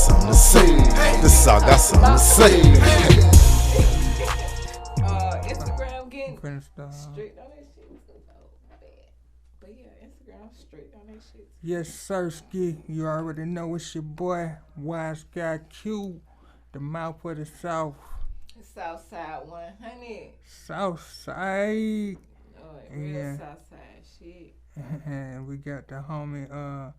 something to say. This all got something to say. Instagram getting strict on that shit. But yeah, Instagram strict on that shit. Yes, sir, Ski. You already know it's your boy, Wise Guy Q, the mouth of the South. Southside 100. Southside. Oh, real Southside shit. And we got the homie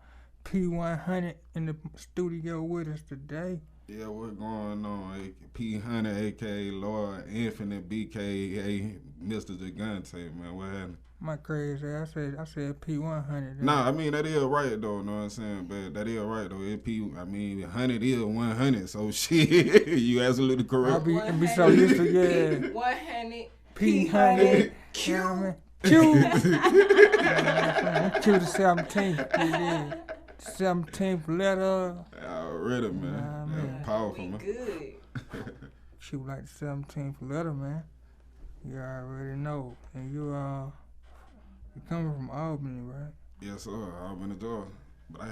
P100 in the studio with us today. Yeah, what's going on? P100, a.k.a. Lord Infinite, BKA Mr. Gigante, man. What happened? My crazy, I said P100. Nah, I mean, that is right, though, know what I'm saying? But that is right, though. 100 is 100, so shit, you absolutely correct. I'll be so used to, yeah. 100, P100, Q. Q the 17th, yeah. 17th letter. Already, man. That's powerful, man. Good. She was like the 17th letter, man. You already know. And you coming from Albany, right? Yes, sir. Albany, Georgia. But I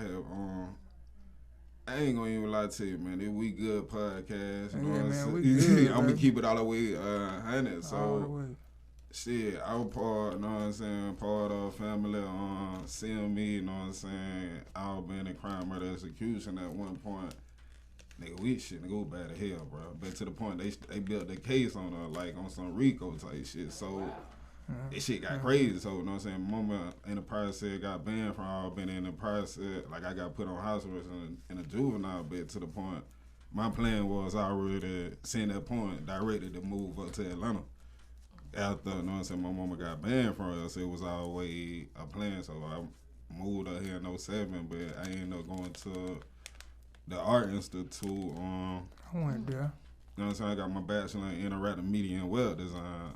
ain't gonna even lie to you, man. This We Good podcast. You know what I'm saying? We good, I'm gonna keep it all the way 100. So, all the way. shit, I was part, you know what I'm saying, part of family seeing me, you know what I'm saying, all been in crime, murder, execution at one point. Nigga, we shit, go bad to hell, bro. But to the point they built the case on like on some RICO type shit. So this shit got crazy. So, you know what I'm saying, mama in the process got banned from all, been in the process, like I got put on house arrest in a juvenile bed to the point. My plan was already seeing that point, directed to move up to Atlanta. After, you know what I'm saying, my mama got banned from us, it was always a plan. So I moved up here in 07, but I ended up going to the Art Institute. I went there. You know what I'm saying? I got my bachelor in interactive media and web design.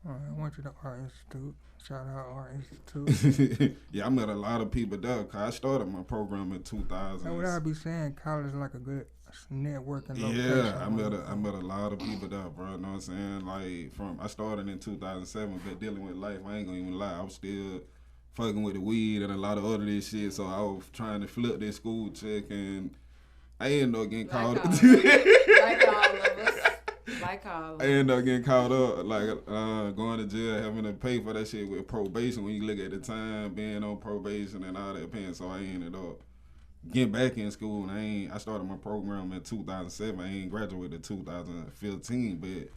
I went to the Art Institute. Shout out Art Institute. Yeah, I met a lot of people there, cause I started my program in 2000. That's what I be saying. College is like a good networking location. Yeah, I met a lot of people there, bro. You know what I'm saying? Like I started in 2007, but dealing with life, I ain't gonna even lie, I was still fucking with the weed and a lot of other this shit. So I was trying to flip this school check, and I ended up getting caught up. Like all of us. Like all of us. I ended up getting caught up, going to jail, having to pay for that shit with probation. When you look at the time, being on probation and all that paying, so I ended up getting back in school. And I started my program in 2007. I ain't graduated in 2015, but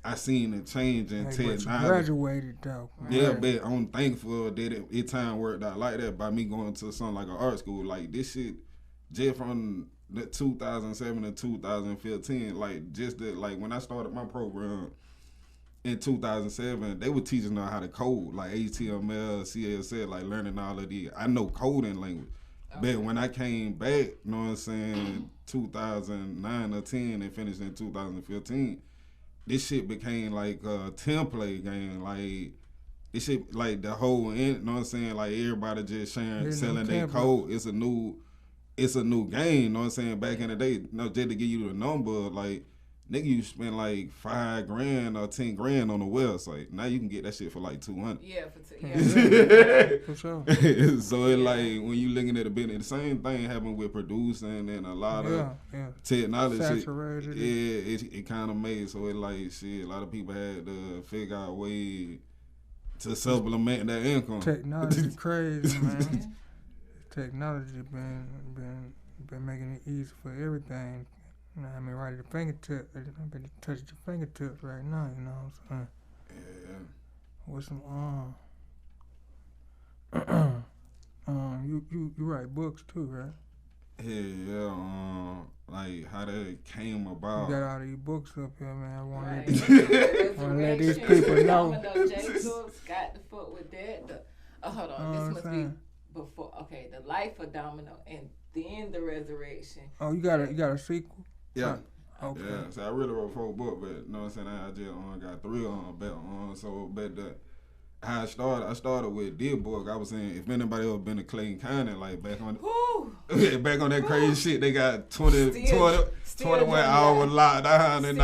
I seen the change in technology. You graduated though. Yeah, but I'm thankful that it time worked out like that by me going to something like an art school. Like this shit, just from the 2007 to 2015, like when I started my program in 2007, they were teaching us how to code, like HTML, CSS, like learning all of these. I know coding language. Okay. But when I came back, you know what I'm saying, 2009 or 10 and finished in 2015, this shit became like a template game. Like, this shit, like the whole, you know what I'm saying, like everybody just selling their code. It's a new game, you know what I'm saying? Back in the day, just to give you the number, like, nigga, you spend like $5,000 or $10,000 on the website. Now you can get that shit for like $200. Yeah, for sure. So it like when you looking at the business, the same thing happened with producing and a lot of technology. Saturated. It kind of made so it like shit. A lot of people had to figure out a way to supplement that income. Technology crazy, man. Technology been making it easy for everything. You know, I mean, right at the fingertip. I've been touching your fingertips right now. You know what I'm saying? Yeah. With some you write books too, right? Yeah. Like how that came about. You got all these books up here, man. I want to let these people know. J-Books got the foot with that. Hold on, this must be before. Okay, the life of Domino and then the resurrection. Oh, you got a sequel? Yeah. Okay. Yeah. So I really wrote 4 books, but you know what I'm saying, I just got 3 on bet. So but how I started with this book. I was saying if anybody ever been to Clayton County, like back on that crazy shit, they got 21 hours locked down and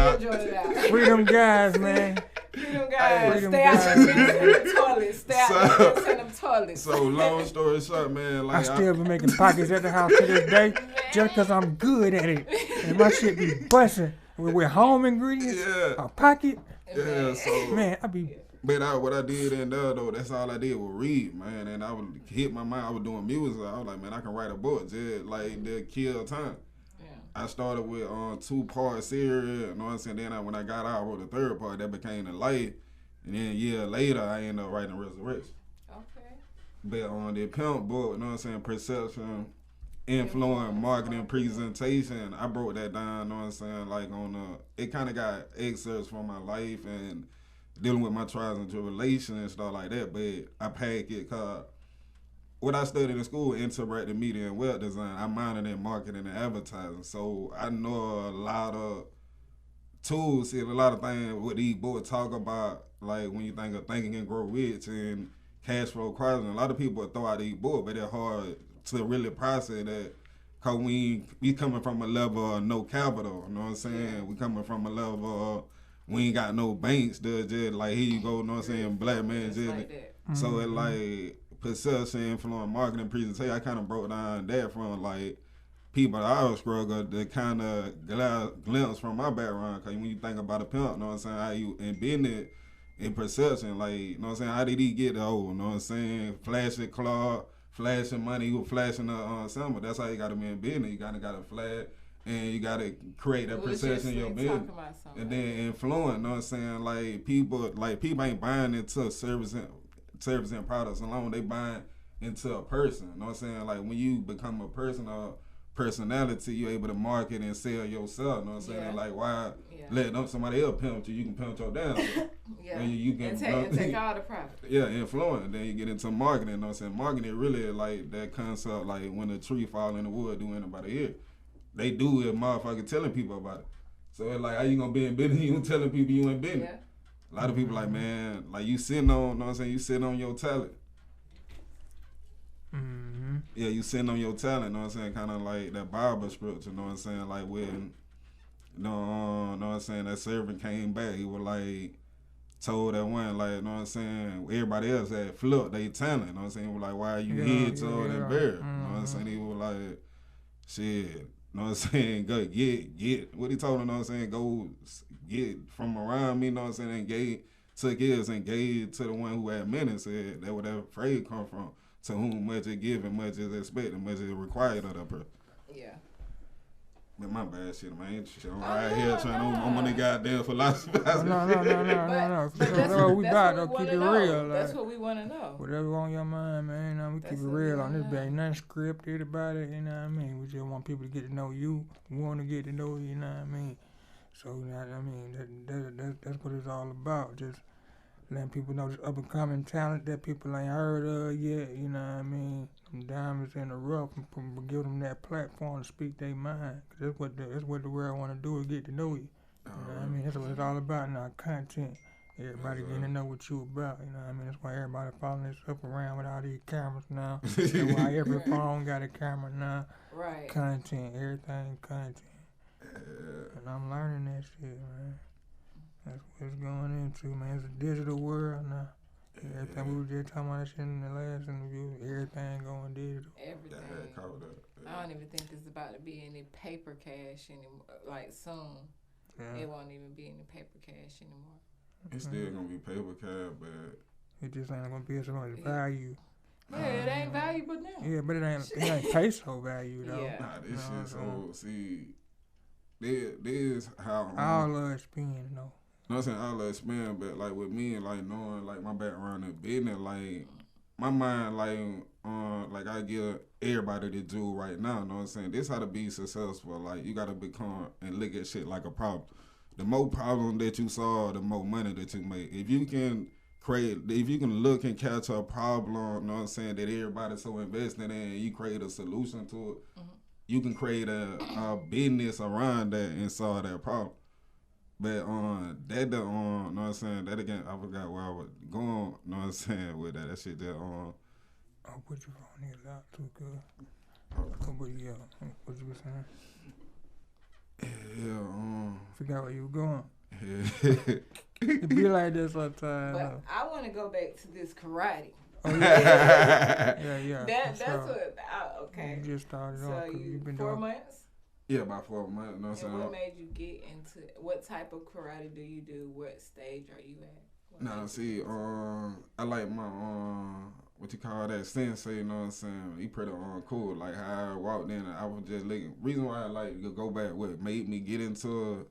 Freedom guys, man. Freedom guys, stay out the them toilets. Stay out the them toilets. So long story short, man, like I still be making pockets at the house to this day, just cause I'm good at it, and my shit be busting with home ingredients. Yeah. A pocket. Yeah, so Man, I be. But what I did in there though, that's all I did was read, man. And I would hit my mind. I was doing music. I was like, man, I can write a book, just like to kill time. Yeah. I started with 2-part series. You know what I'm saying? Then when I got out, I wrote the 3rd part. That became The Light. And then a year later, I ended up writing Resurrection. Okay. But on the pimp book, you know what I'm saying? Perception, influence, marketing, presentation. I broke that down. You know what I'm saying? Like it kind of got excerpts from my life and dealing with my trials and tribulations and stuff like that, but I packed it because what I studied in school, interactive media and web design, I minored in marketing and advertising. So I know a lot of tools, a lot of things what these books talk about, like when you think of Thinking and Grow Rich and Cash Flow Quadrant. A lot of people throw out these books, but they're hard to really process that because we coming from a level of no capital, you know what I'm saying? We coming from a level of we ain't got no banks, just like here you go, you know what I'm saying, black man just like so it like perception, influence, marketing, presentation, I kinda broke down that from like people that I struggle to kinda glimpse from my background. Cause when you think about a pimp, you know what I'm saying, how you in business in perception, like, you know what I'm saying, how did he get the old, you know what I'm saying? Flashing clock, flashing money, he was flashing the symbol. That's how you gotta be in business. You got a flash. And you gotta create that perception in your business, and then influence. You know what I'm saying? Like people ain't buying into service and products alone. They buying into a person. You know what I'm saying? Like when you become a person or personality, you're able to market and sell yourself. You know what I'm saying? Yeah. Like why let somebody else pimp you? You can pimp your damn. Yeah. And you can take all the profit. Yeah, influence. Then you get into marketing. You know what I'm saying? Marketing really like that concept. Like when a tree fall in the wood, do anybody hear? They do it, motherfucker, telling people about it. So it's like, how you gonna be in business? You telling people you in business. Yeah. A lot of people like, man, like you sitting on, you know what I'm saying? You sitting on your talent. Mm-hmm. Yeah, you sitting on your talent, you know what I'm saying? Kind of like that Bible scripture, you know what I'm saying? Like when, you know what I'm saying? That servant came back, he was like, told that one, like, you know what I'm saying? Everybody else had flipped they talent, you know what I'm saying? He was like, why are you here, told and buried? You know what I'm saying? He was like, shit. You know what I'm saying? Go get what he told him, you know what I'm saying? Go get from around me, you know what I'm saying? And took his and gave to the one who had many, said that where that phrase come from. To whom much is given, much is expected, much is required of that person. Yeah. But my bad shit, man. I'm right here trying to I'm on the goddamn philosophy. No. That's what we about to keep it real. That's what we want to know. Whatever on your mind, man. You know, we keep it real on this. Ain't nothing scripted about it. You know what I mean? We just want people to get to know you. We want to get to know you. You know what I mean? So you know what I mean? That's what it's all about. Just letting people know this up and coming talent that people ain't heard of yet. You know what I mean? Them diamonds in the rough, and give them that platform to speak their mind. Cause that's what the world want to do is get to know you. You know what I mean? That's what it's all about now. Content. Everybody getting to know what you about. You know what I mean? That's why everybody following this up around with all these cameras now. That's why every phone got a camera now. Right. Content. Everything content. And I'm learning that shit, man. That's what it's going into, man. It's a digital world now. Everything we were just talking about that shit in the last interview, everything going digital. Everything. I don't even think it's about to be any paper cash anymore. Like soon, it won't even be any paper cash anymore. It's still gonna be paper cash, but it just ain't gonna be so much value. Yeah, it ain't valuable now. Yeah, but it ain't peso value though. Yeah. Nah, this shit so see. This how all of us spend though. You know what I'm saying? All that spend, but like with me, like knowing like my background in business, like my mind, like I give everybody the jewel right now. You know what I'm saying? This how to be successful. Like you gotta become and look at shit like a problem. The more problem that you solve, the more money that you make. If you can look and catch a problem, you know what I'm saying, that everybody's so invested in, and you create a solution to it, you can create a business around that and solve that problem. But that know what I'm saying, that again, I forgot where I was going, you know what I'm saying, with that. That shit that I'll put your phone here loud too good. What you were saying? Yeah, forgot where you were going. Yeah. It be like this sometimes. But I want to go back to this karate. Oh, yeah. That's what. Okay. You just started So off. you Been 4 doing. months. Yeah, about 4 months. You know what I'm And saying? what made you get into? What type of karate do you do? What stage are you at? Nah, see, I like my what you call that sensei, you know what I'm saying? He pretty cool. Like how I walked in, I was just looking. Reason why I like to go back, what made me get into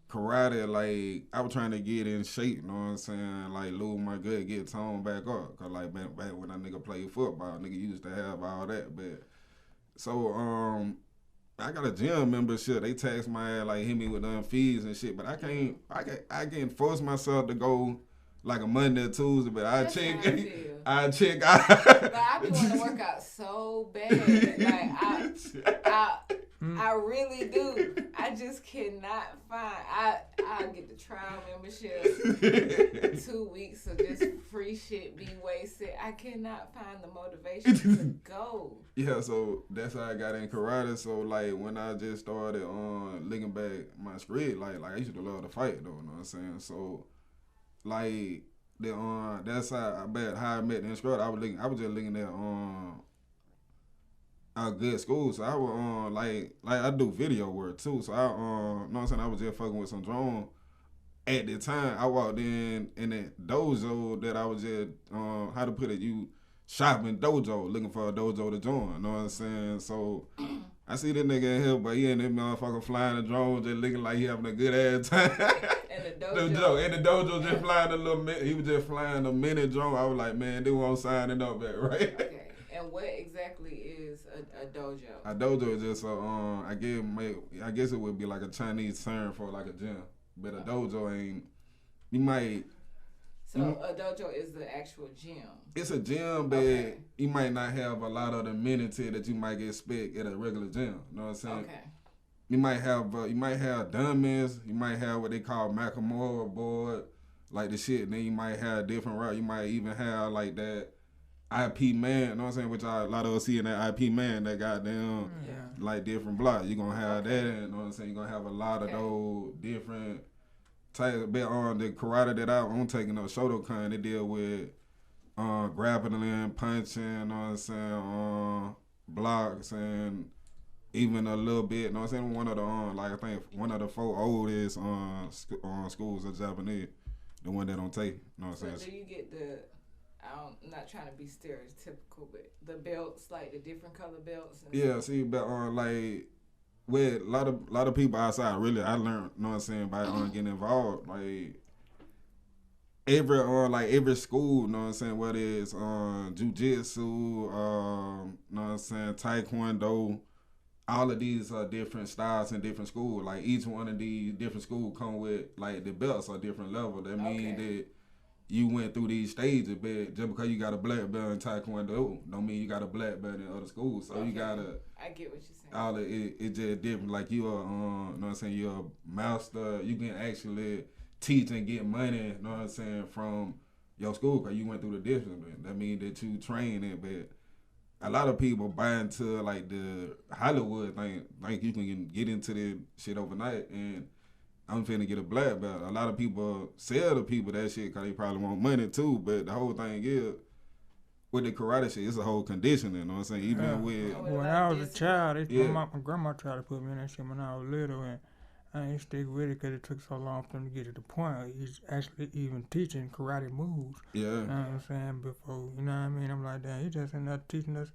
karate, like I was trying to get in shape, you know what I'm saying? Like lose my gut, get toned back up. Cause like back when that nigga played football, nigga used to have all that. But so I got a gym membership. They tax my ass, like hit me with them fees and shit. But I can't force myself to go like a Monday or Tuesday. But I check. But I be want to work out so bad. Like I really do. I just cannot find. I get the trial membership. 2 weeks of just free shit be wasted. I cannot find the motivation to go. Yeah, so that's how I got in karate. So like when I just started looking back my script, like I used to love to fight though. You know what I'm saying? So like that's how I met the instructor. I was just looking at a good school. So I was like I do video work too. So I you know what I'm saying, I was just fucking with some drone. At the time I walked in that dojo that I was just how to put it, you shopping dojo, looking for a dojo to join, you know what I'm saying? So I see this nigga in here, but he and that motherfucker flying a drone, just looking like he having a good ass time. And the dojo. And the dojo just flying a little minute. He was just flying a mini drone. I was like, man, they won't sign it up at, right? Okay. And what exactly is a dojo? A dojo is just I guess it would be like a Chinese term for like a gym. But a dojo ain't, you might. So a dojo is the actual gym. It's a gym, but you might not have a lot of the amenity that you might expect at a regular gym. You know what I'm saying? Okay. You might have dummies. You might have what they call Nakamura board, like the shit. And then you might have different route. You might even have like that IP man. You know what I'm saying? Which a lot of us see in that IP man, that goddamn like different blocks. You're gonna have that. You know what I'm saying? You're gonna have a lot of those different types. But on the karate that I'm taking up, Shotokan, they deal with grappling, punching. You know what I'm saying? Blocks and even a little bit. You know what I'm saying? One of the like I think one of the 4 oldest schools of Japanese, the one that don't take. You know what I'm saying? So do you get the? I'm not trying to be stereotypical, but the belts, like the different color belts. And yeah, see, but like with a lot of people outside, really, I learned, you know what I'm saying, by getting involved. Like every school, you know what I'm saying, whether it's jiu-jitsu, you know what I'm saying, taekwondo, all of these are different styles in different schools. Like each one of these different schools come with like the belts are different level. That means that you went through these stages, but just because you got a black belt in taekwondo don't mean you got a black belt in other schools. So you gotta. I get what you're saying. All of it just different. Like you are, you know what I'm saying, you're a master. You can actually teach and get money, you know what I'm saying, from your school because you went through the discipline. That means that you train it, but a lot of people buy into like the Hollywood thing, like you can get into this shit overnight and I'm finna get a black belt. A lot of people sell to people that shit because they probably want money too, but the whole thing is, with the karate shit, it's a whole conditioning, you know what I'm saying? Even with... When I was a child, my grandma tried to put me in that shit when I was little, and I didn't stick with it because it took so long for them to get to the point. He's actually even teaching karate moves. Yeah. You know what I'm saying? Before, you know what I mean? I'm like, damn, he just ended up teaching us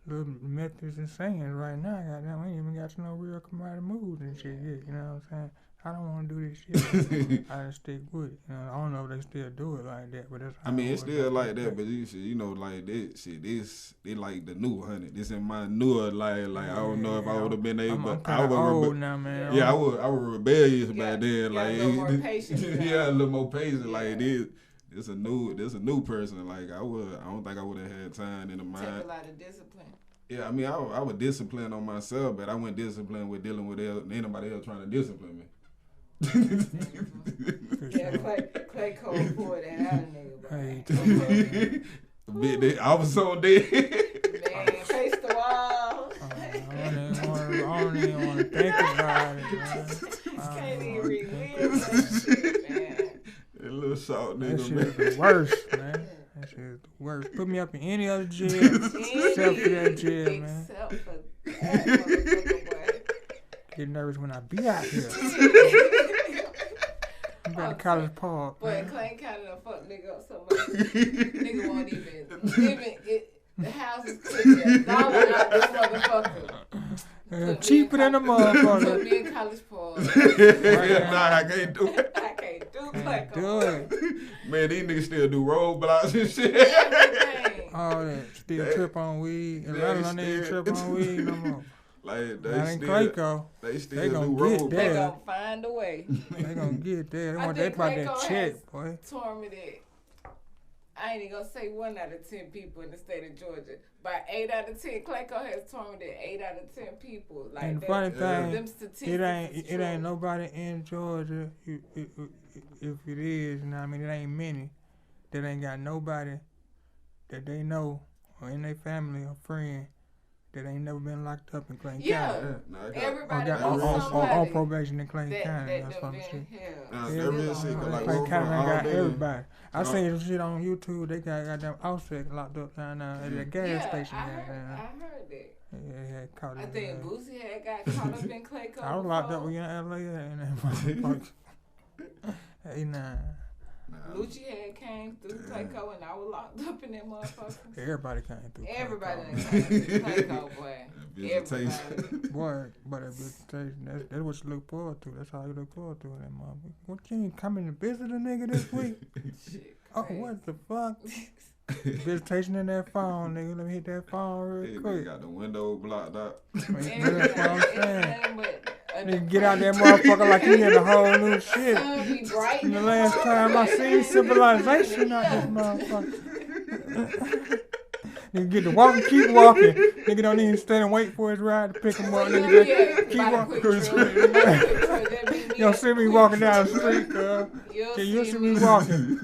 little methods and sayings right now. Goddamn, we ain't even got to know real karate moves and shit yet, you know what I'm saying? I don't want to do this shit. I just stick with it. You know, I don't know if they still do it like that, but that's. I mean, it's still like that, but you know, like that shit. This like the new 100. This in my newer like I don't know if I would have been able. I'm I was old now, man. Yeah, I was rebellious back then. Like a little more patient. Yeah, a little more patient. Like this. This a new person. Like I don't think I would have had time in the mind. Take a lot of discipline. Yeah, I mean, I was disciplined on myself, but I wasn't disciplined with dealing with anybody else trying to discipline me. Yeah, Clay Cole pulled that out of nigga. I was so dead. Man, face the wall. I don't even want to think about it, man. Can't even relive that shit, man. short That nigga, shit man. is the worst, man. That shit is the worst. Put me up in any other jail except for that jail, man. Except for that motherfucker, boy. Get nervous when I be out here. I'm at the College Park. Boy, Man. Clayton County done fuck nigga up so much. Nigga won't even live in it. The house is clear. Dollar out this motherfucker. Cheaper than a Put motherfucker. me in College Park. Nah, I can't do it. I can't do Can't Clayton. do it. Man, these niggas still do roadblocks and shit. Everything. All that. Still That- trip on weed. A that lot of them ain't still- trip on weed no more. Like, Not they in still, Clayco. they still They do gonna get roadblocks. They that. gonna find a way. They gonna get there. They I want think that about Clayco that check, boy. Told me that I ain't even gonna say 1 out of 10 people in the state of Georgia. By 8 out of 10, Clayco has told me that 8 out of 10 people. Like And the that, funny them thing, statistics it ain't is it true. ain't nobody in Georgia. If it is, you know what I mean, it ain't many that ain't got nobody that they know or in their family or friend that ain't never been locked up in Clayton Yeah. County. Nah, I got- Or Everybody got knows on somebody probation in Clayton that County. that That's done what I'm saying. been held. Nah, Still that real on shit, 'cause, her. like, Clayton well, County from ain't got all day- everybody. I Oh. seen some shit on YouTube. They got goddamn Offset locked up down there at the gas Yeah, station. I heard Goddamn. that. Yeah, had caught I it. think Boosie had got caught up in Clayco. I was locked up before. in LA and that motherfucker. Hey, nah. Nah, Lucci had came through Clayco and I was locked up in that motherfucker. Everybody came through. Everybody Clayco, done man. came through Clayco, boy. visitation. Everybody. Boy, but that visitation, that's what you look forward to. That's how you look forward to that motherfucker. What, you ain't coming to visit a nigga this week? Shit, Oh, crazy. what the fuck? Visitation in that phone, nigga. Let me hit that phone Hey, real nigga quick. got the window blocked out. That's what I'm saying. Anything but a Nigga get out that motherfucker like he in a whole new shit. sun be bright. And the last time I seen civilization out this motherfucker. Nigga get to walking, keep walking. Nigga don't even stand and wait for his ride to pick him up. Nigga just keep walking. You don't see me walking down the street, cuz. You'll see me walking.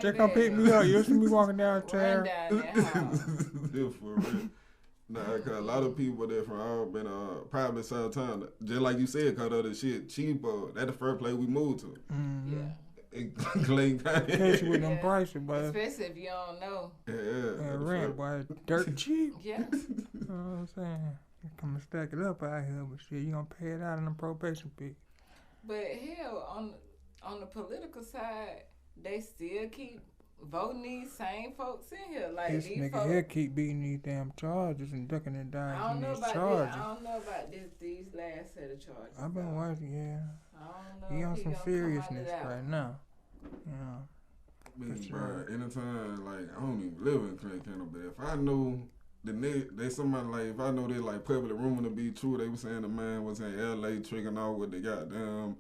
Just come pick me up. You'll see me walking downtown. Run down that house. Yeah, for real. Nah, cause a lot of people that from all been probably some time, just like you said, cause of the shit cheaper. That's the first place we moved to. Mm-hmm. Yeah. In Clayton County. Catch you with them Yeah. prices, boy. Especially if you don't know. Yeah, Rent, boy. Dirt cheap. Yeah. You know what I'm saying? You come and stack it up out here, but shit, you gonna pay it out in the probation fee. But hell, on the political side, they still keep voting these same folks in here. Like This these nigga folks. here keep beating these damn charges and ducking and I dodging don't know these about charges. this. I don't know about these last set of charges. I've been though. watching, yeah. I don't know. He if on he some gonna come out of seriousness that. right now. Yeah. Man, For bro, sure. anytime, like, I don't even live in Clayton County, but if I know the nigga, they somebody, like, if I know they, like, public rumor to be true, they was saying the man was in L.A. tricking off with the goddamn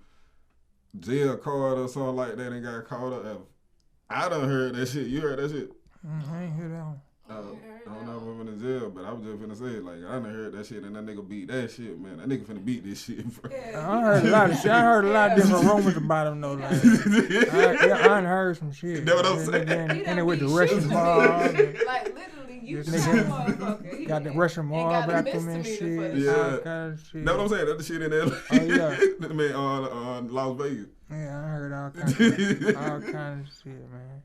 jail card or something like that and got caught up. I done heard that shit. You heard that shit? I ain't hear that one. I don't know if I'm in the jail, but I was just finna say, like, I done heard that shit and that nigga beat that shit, man. That nigga finna beat this shit, bro. Yeah, I heard a lot of shit. I heard a lot of different rumors about him though. Like, I done heard some shit. That what I'm saying? And it with the beat Russian shooting mob. niggas. Like literally, you This shot a nigga motherfucker. He got the ain't- Russian ain't mob got a after him and misdemeanor for shit. the Yeah. All kind of shit. That's what I'm saying. That's the shit in L.A. Oh, yeah. The man on Las Vegas. Yeah, I heard all kind of shit, man.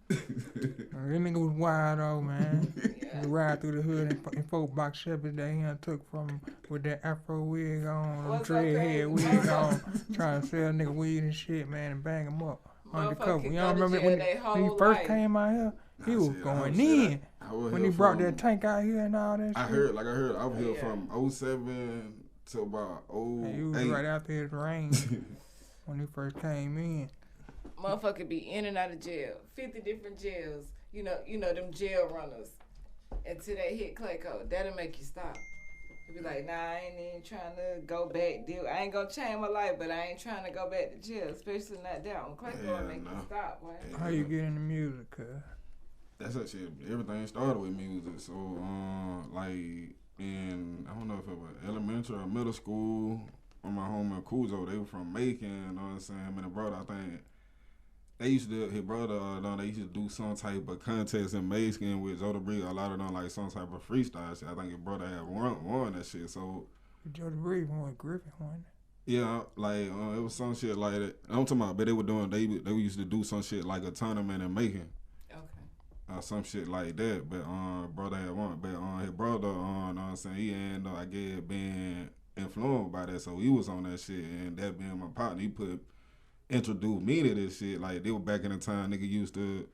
That nigga was wild though, man. Yeah. He ride through the hood and folk box shepherds that he done took from him with that afro wig on, them What's so dread crazy? head wig on, trying to sell nigga weed and shit, man, and bang him up undercover. Motherfucker Y'all go to remember jail when they he whole first life. came out here? He was Shit, going shit, in. I was When here he brought from- that tank out here and all that shit. I heard, I was here Yeah. from 07 to about 08. He was right after his reign when he first came in. Motherfucker be in and out of jail. 50 different jails. You know them jail runners. Until they hit Clayco. That'll make you stop. You be like, nah, I ain't even trying to go back. I ain't gonna change my life, but I ain't trying to go back to jail. Especially not down. Clayco Yeah, will make no. you stop, boy. Yeah. How you get into music, cuz? That's that shit. Everything started with music. So, like, in, I don't know if it was elementary or middle school, when my homie Cujo, they were from Macon, you know what I'm saying? Him and the brother, I think, they used to, his brother, they used to do some type of contest in Macon with Zoda Bree. A lot of them, like, some type of freestyle shit. I think his brother had won that shit. So, Joe DeBree won Griffin, wasn't Yeah, like it was some shit like that. I'm talking about, but they were doing. They used to do some shit like a tournament in Macon. Okay. Some shit like that. But brother had one. But his brother, know what I'm saying, he ended up, I guess, being influenced by that. So he was on that shit, and that being my partner, he introduced me to this shit. Like they were back in the time, nigga used to.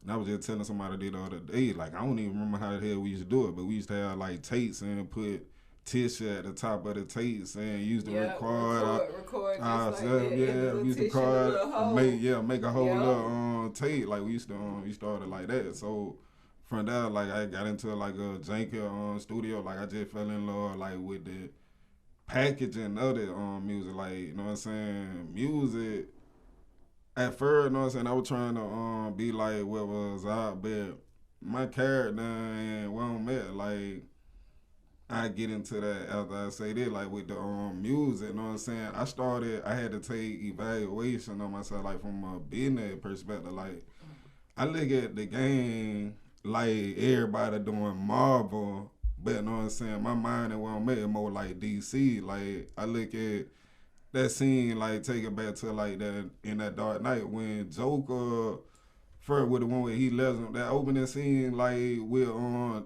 And I was just telling somebody the other day, like I don't even remember how the hell we used to do it, but we used to have like tapes and put tissue at the top of the tapes and used to record just like we used to record, make a whole little tape. Like we started like that. So from there, like I got into like a janky studio. Like I just fell in love like with the packaging of the music. Like you know what I'm saying, music. At first, you know what I'm saying, I was trying to be like what was out, but my character and where I'm at, like, I get into that after I say this, like with the music, you know what I'm saying? I had to take evaluation on myself, like from a business perspective. Like, I look at the game like everybody doing Marvel, but you know what I'm saying, my mind and where I'm at is more like DC. Like, I look at that scene, like, take it back to, like, that in that Dark Knight when Joker first with the one where he left him, that opening scene, like, with,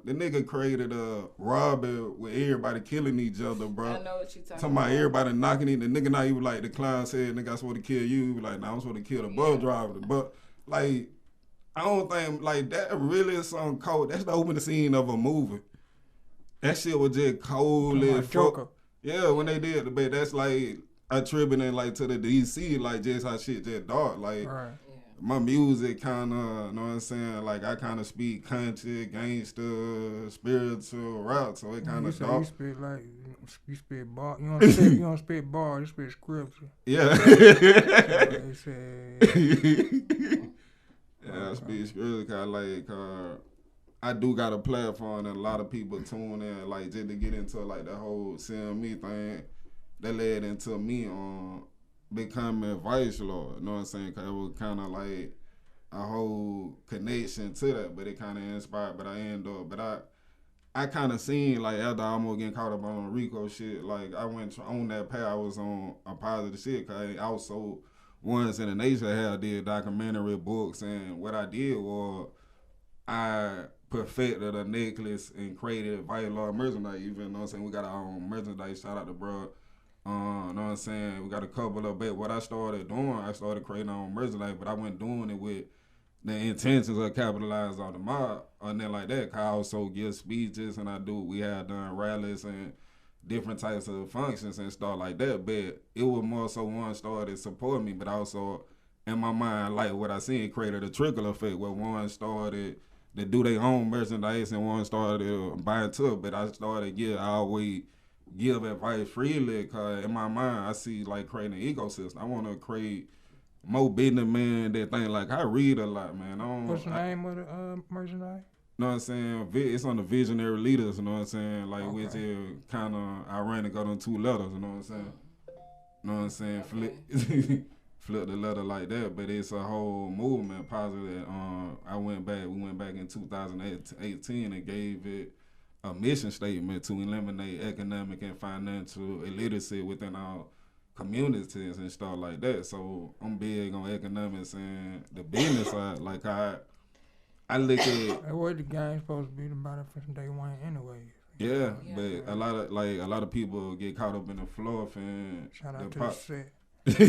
the nigga created a Robin with everybody killing each other, bro. I know what you're talking about. Everybody knocking it. The nigga not even like the clown said, nigga, I'm supposed to kill you. He was like, nah, I'm supposed to kill the bus driver. But, like, I don't think, like, that really is something cold. That's the opening scene of a movie. That shit was just cold as Joker. Yeah, when they did the bit, that's like attributing like to the DC, like just how shit just dark. Like my music kind of, you know what I'm saying? Like I kind of speak country, gangster, spiritual rap, so it kind of dark. You spit like you spit bar. You don't spit bar. You spit scripture. Yeah. They say. Yeah, I speak scripture. Cause like I do got a platform and a lot of people tune in, like just to get into like the whole CME thing. That led into me becoming vice lord, you know what I'm saying? Cause it was kind of like a whole connection to that, but it kind of inspired. But I kind of seen like after I almost getting caught up on Rico shit, like I went on that path. I was on a positive shit. Cause I also once in the nation I did documentary books, and what I did was I perfected a necklace and created vice lord merchandise. Even, you know what I'm saying, we got our own merchandise. Shout out to bro. Know what I'm saying? We got a couple of bit. What I started doing, I started creating our own merchandise, but I wasn't doing it with the intentions of capitalize on the mob or nothing like that. Cause I also give speeches and we had done rallies and different types of functions and stuff like that. But it was more so one started supporting me, but also in my mind, like what I seen, it created a trickle effect where one started to do their own merchandise and one started buying to it. But I started I always give advice freely, cause in my mind I see like creating an ecosystem. I want to create more businessmen that think like I read a lot, man. What's the name of the merchandise? Know what I'm saying? It's on the visionary leaders. You know what I'm saying? Like which is kind of ironic on 2 letters. You know what I'm saying? Know what I'm saying? Flip the letter like that, but it's a whole movement positive. We went back in 2018 and gave it a mission statement to eliminate economic and financial illiteracy within our communities and stuff like that. So I'm big on economics and the business side. Like I look at that way the game's supposed to be about it from day one anyway. Yeah, but a lot of people get caught up in the fluff and shout out to the set.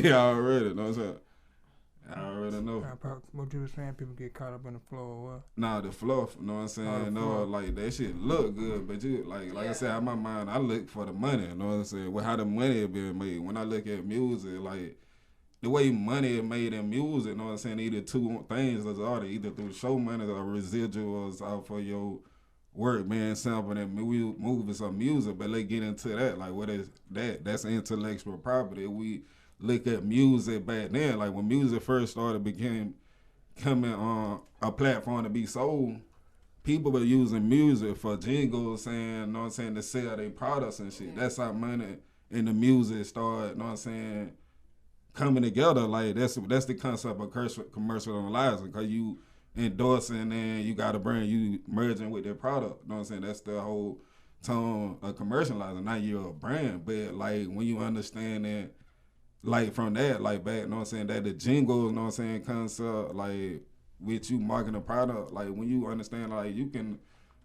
Yeah, I already know what I'm saying. I already know. What you were saying, people get caught up in the flow or what? Nah, the fluff, you know what I'm saying? No, like that shit look good, but you like I said, in my mind, I look for the money, you know what I'm saying? Well, how the money is being made. When I look at music, like the way money is made in music, you know what I'm saying? Either 2 things as artists, either through show money or residuals out for your work, man, sampling and movies or music. But let's get into that. Like, what is that? That's intellectual property. We look at music back then, like when music first started coming on a platform to be sold, people were using music for jingles and, you know what I'm saying, to sell their products and shit. That's how money in the music started, you know what I'm saying, coming together. Like that's the concept of commercializing, because you endorsing and you got a brand, you merging with their product, you know what I'm saying? That's the whole tone of commercializing. Now you're a brand, but like when you understand that like from that, like back, you know what I'm saying, that the jingles, you know what I'm saying, concept, like with you marketing a product, like when you understand, like you can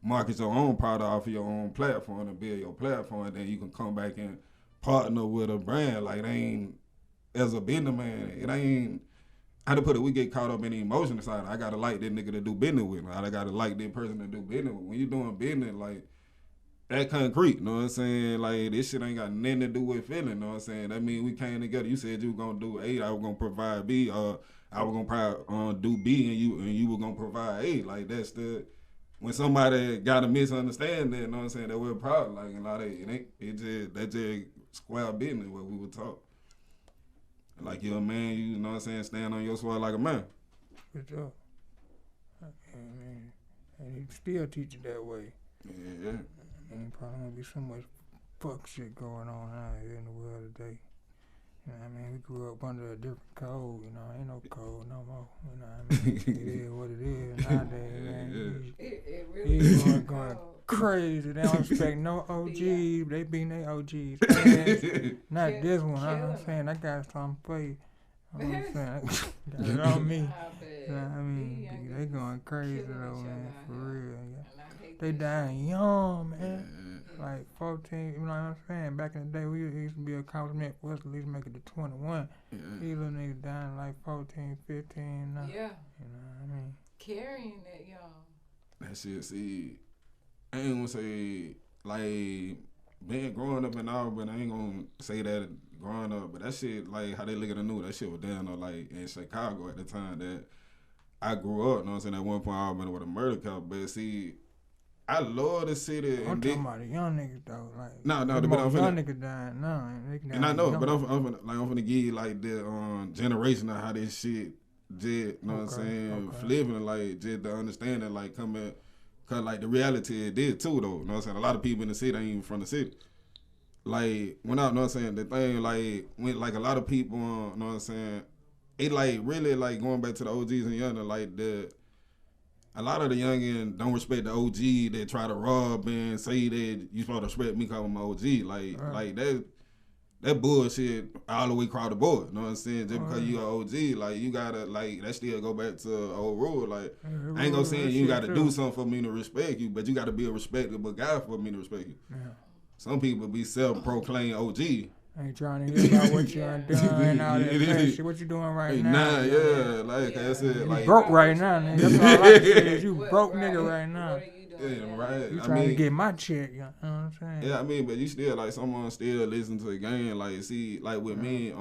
market your own product off of your own platform and build your platform, and then you can come back and partner with a brand. Like it ain't, as a businessman, it ain't, how to put it, we get caught up in the emotional side. I gotta like that nigga to do business with. I gotta like that person to do business with. When you doing business, like, that concrete, you know what I'm saying? Like, this shit ain't got nothing to do with feeling, you know what I'm saying? That mean we came together. You said you were gonna do A, I was gonna provide B, I was gonna do B, and you were gonna provide A. Like, that's the, when somebody got a misunderstanding, you know what I'm saying, that we're proud. Like, a lot of that just square business what we were taught. Like, you're a man, you know what I'm saying, stand on your sword like a man. Good job. And he still teach it that way. Yeah. Ain't probably gonna be so much fuck shit going on out here in the world today. You know what I mean? We grew up under a different code, you know, ain't no code no more. You know what I mean? It is what it is nowadays, man. It really is going crazy. They don't respect no OGs. They being they OGs. Man. Not this one. I'm saying that guy's trying to play. You know what I'm saying? Got it on me. You know what I mean? They going crazy though, man. For real. Yeah. They dying young, man. Like 14, you know what I'm saying? Back in the day, we used to be a compliment for us to at least make it to 21. These little niggas dying like 14, 15 now. Yeah. You know what I mean? Carrying that young. That shit, see, I ain't gonna say, like, being growing up in Auburn, I ain't gonna say that growing up, but that shit, like, how they look at the news, that shit was down there, like, in Chicago at the time that I grew up, you know what I'm saying? At one point, Auburn with a murder cop, but see, I love the city. I'm talking about the young niggas though, like no, the but I'm young niggas dying now, and I know, but I'm finna give you like the generation of how this shit just, you know what I'm saying, flipping, like just the understanding, like coming, cause like the reality is this too though, you know what I'm saying. A lot of people in the city ain't even from the city. Like when I, you know what I'm saying, the thing like when like a lot of people, you know what I'm saying, it like really like going back to the OGs and younger, like a lot of the youngin don't respect the OG that try to rob and say that you supposed to respect me because I'm an OG. Like that bullshit all the way across the board. You know what I'm saying? Just because you an OG, like you gotta like that still go back to old rule. Like I ain't gonna say you gotta do something for me to respect you, but you gotta be a respectable guy for me to respect you. Yeah. Some people be self-proclaimed OG. Ain't trying to hear about what you done and all that shit. What you doing right now? Like I said, like you broke right now, nigga. That's all I can say is you broke nigga right now. What are you doing? Yeah, right. You trying to get my check, you know what I'm saying? Yeah, I mean, but you still like someone still listen to the game. Like, see, like with me,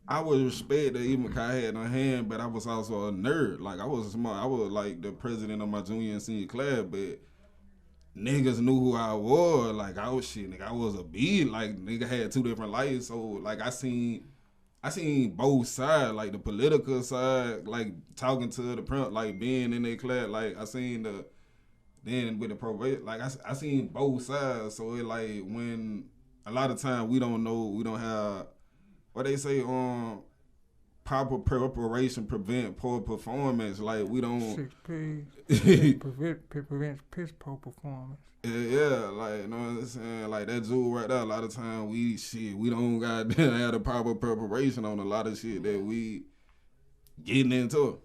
I would respect that even because I had no hand, but I was also a nerd. Like I was smart. I was like the president of my junior and senior class, but niggas knew who I was. Like I was shit, nigga. I was a B. Like nigga had two different lives. So like I seen both sides, like the political side, like talking to the print, like being in their class. Like I seen then with the probation, like I seen both sides. So it like when a lot of time we don't have what they say proper preparation prevent poor performance. Like we don't 6P prevents piss poor performance. Yeah, like you know what I'm saying. Like that jewel right there. A lot of time we don't goddamn have the proper preparation on a lot of shit that we getting into.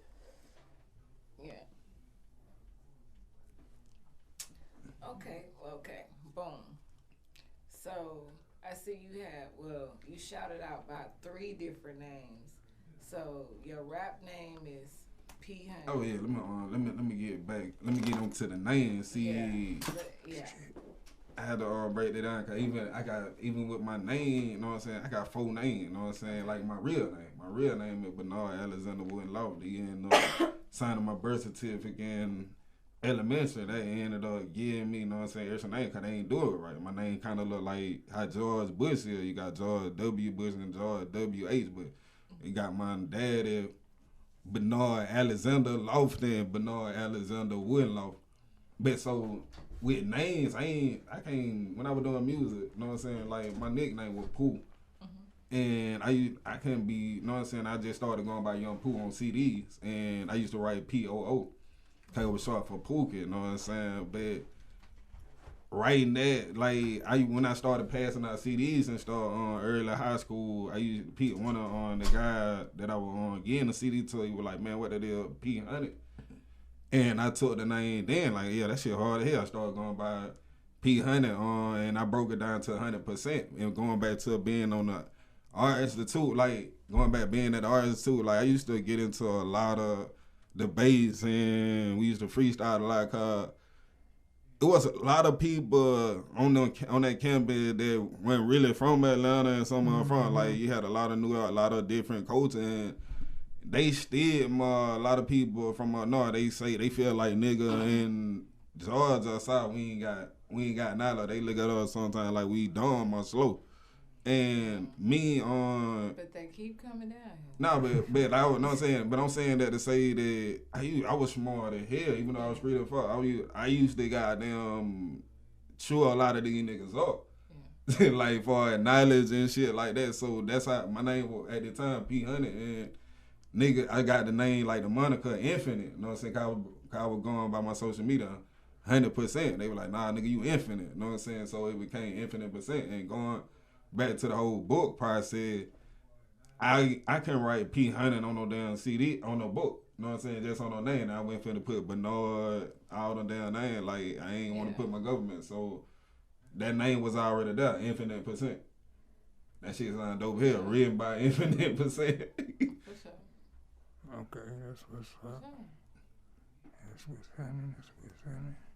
Yeah. Okay. Boom. So I see you shouted out about 3 different names. So your rap name is P. Hunned. Oh yeah, let me get back. Let me get on to the name. See, yeah. I had to break that down because even with my name, you know what I'm saying, I got 4 names. You know what I'm saying, like my real name. My real name is Bernard Alexander Wood Lofty, and signing my birth certificate in elementary, they ended up giving me, you know what I'm saying, extra name because they ain't do it right. My name kind of look like how George Bush is. You got George W. Bush and George W.H. But you got my daddy, Bernard Alexander Lofty and Bernard Alexander Woodloff. But so with names, I can't, when I was doing music, you know what I'm saying, like my nickname was Pooh. And I couldn't be, you know what I'm saying, I just started going by Young Pooh on CDs, and I used to write P-O-O. It was short for Pookie, you know what I'm saying? But writing that, like when I started passing out CDs and stuff early high school, I used to pick one of the guy that I was getting a CD to. He was like, man, what that is, P100. And I took the name then, like, yeah, that shit hard as hell. I started going by P100 and I broke it down to 100%. And going back to being on the Art Institute, like going back being at the Art Institute, like I used to get into a lot of debates and we used to freestyle a lot, cause it was a lot of people on that campus that weren't really from Atlanta and some of them from. Like you had a lot of New York, a lot of different cultures, and they stigma a lot of people from up north. They say they feel like nigga in Georgia South we ain't got knowledge. They look at us sometimes like we dumb or slow. And me but they keep coming down here. Nah, but I was not saying, but I'm saying that to say that I was smart as hell, even though I was pretty fuck. I used to goddamn chew a lot of these niggas up, like for knowledge and shit like that. So that's how my name was at the time P100, and nigga I got the name like the moniker Infinite. You know what I'm saying? Cause I was going by my social media 100%. They were like, nah, nigga, you infinite. You know what I'm saying? So it became infinite percent, and going back to the whole book process, I can write P100 on no damn CD, on no book. You know what I'm saying? Just on no name. I went finna put Bernard, all the damn name. Like, I ain't want to put my government. So that name was already there, infinite percent. That shit sound dope here, written by infinite percent. What's up? Okay, that's what's up. That's what's happening.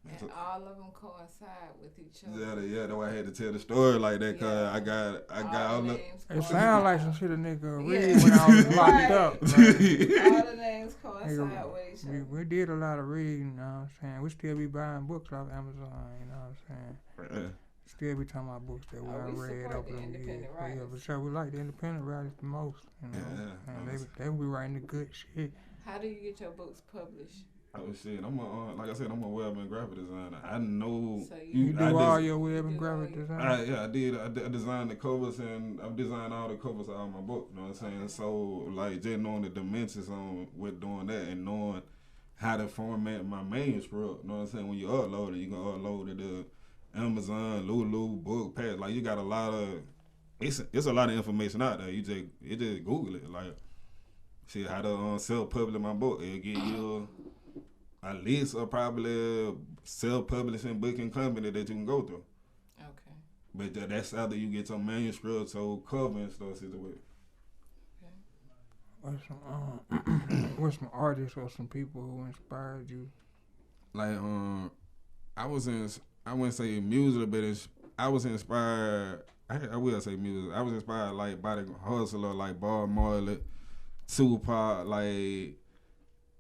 And all of them coincide with each other. Yeah, that's why I had to tell the story like that, cause I got all the. It sound like some shit a nigga read when I was locked up. Like, all the names coincide with each other. We did a lot of reading, you know what I'm saying? We still be buying books off Amazon, you know what I'm saying? Still be talking about books that we read over the years. Yeah, for sure, we like the independent writers the most, you know. And they be writing the good shit. How do you get your books published? Oh shit! Like I said, I'm a web and graphic designer. I know So you do all your web and graphic design. I did. I designed the covers and I've designed all the covers of all my book. You know what I'm saying? So like just knowing the dimensions on with doing that and knowing how to format my manuscript. You know what I'm saying? When you upload it, you can upload it to Amazon, Lulu, Book Pass. Like you got a lot of it's a lot of information out there. You just Google it. Like see how to self-publish my book. It'll get you a list of probably self-publishing booking company that you can go through. Okay. But that's after you get some manuscripts or cover and stuff situated. Okay. What's some artists or some people who inspired you? Like I wouldn't say music, but I was inspired. I will say music. I was inspired like by the hustler, like Bob Marley, Tupac, like.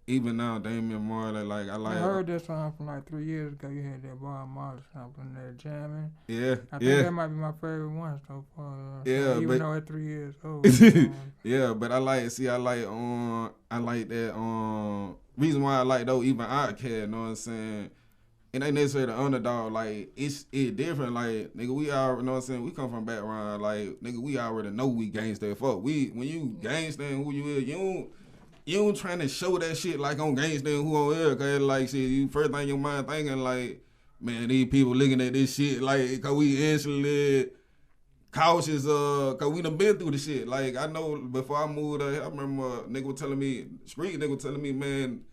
Even now, Damian Marley, like I heard that song from like 3 years ago. You had that Bob Marley song from there jamming. Yeah, I think that might be my favorite one so far. Even though at 3 years old. Yeah, but I like that. Reason why I like though, even Outkast, you know what I'm saying? It ain't necessarily the underdog. Like it's different. Like nigga, we already, you know what I'm saying? We come from background. Like nigga, we already know we gangsta fuck. When you gangsta and who you is, you don't trying to show that shit like on gangsta and who on air, cause like shit, you first thing your mind thinking like, man, these people looking at this shit like, cause we instantly cautious, cause we done been through the shit. Like I know before I moved, I remember nigga was telling me, man,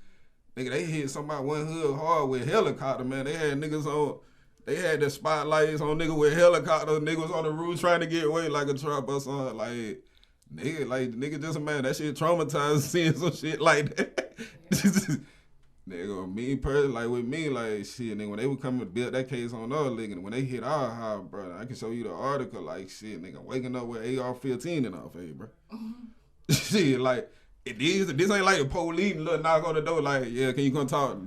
nigga they hit somebody one hood hard with helicopter, man. They had niggas on. They had the spotlights on nigga with helicopter. Niggas on the roof trying to get away like a trap or something. Like. Nigga just a man. That shit traumatized seeing some shit like that. Nigga, me personally, like with me, like shit, nigga, when they would come and build that case on us, nigga, when they hit our house, bro, I can show you the article, like shit, nigga, waking up with AR-15 in our face, bro. Shit, like, this ain't like the police and look knock on the door, like, yeah, can you come talk?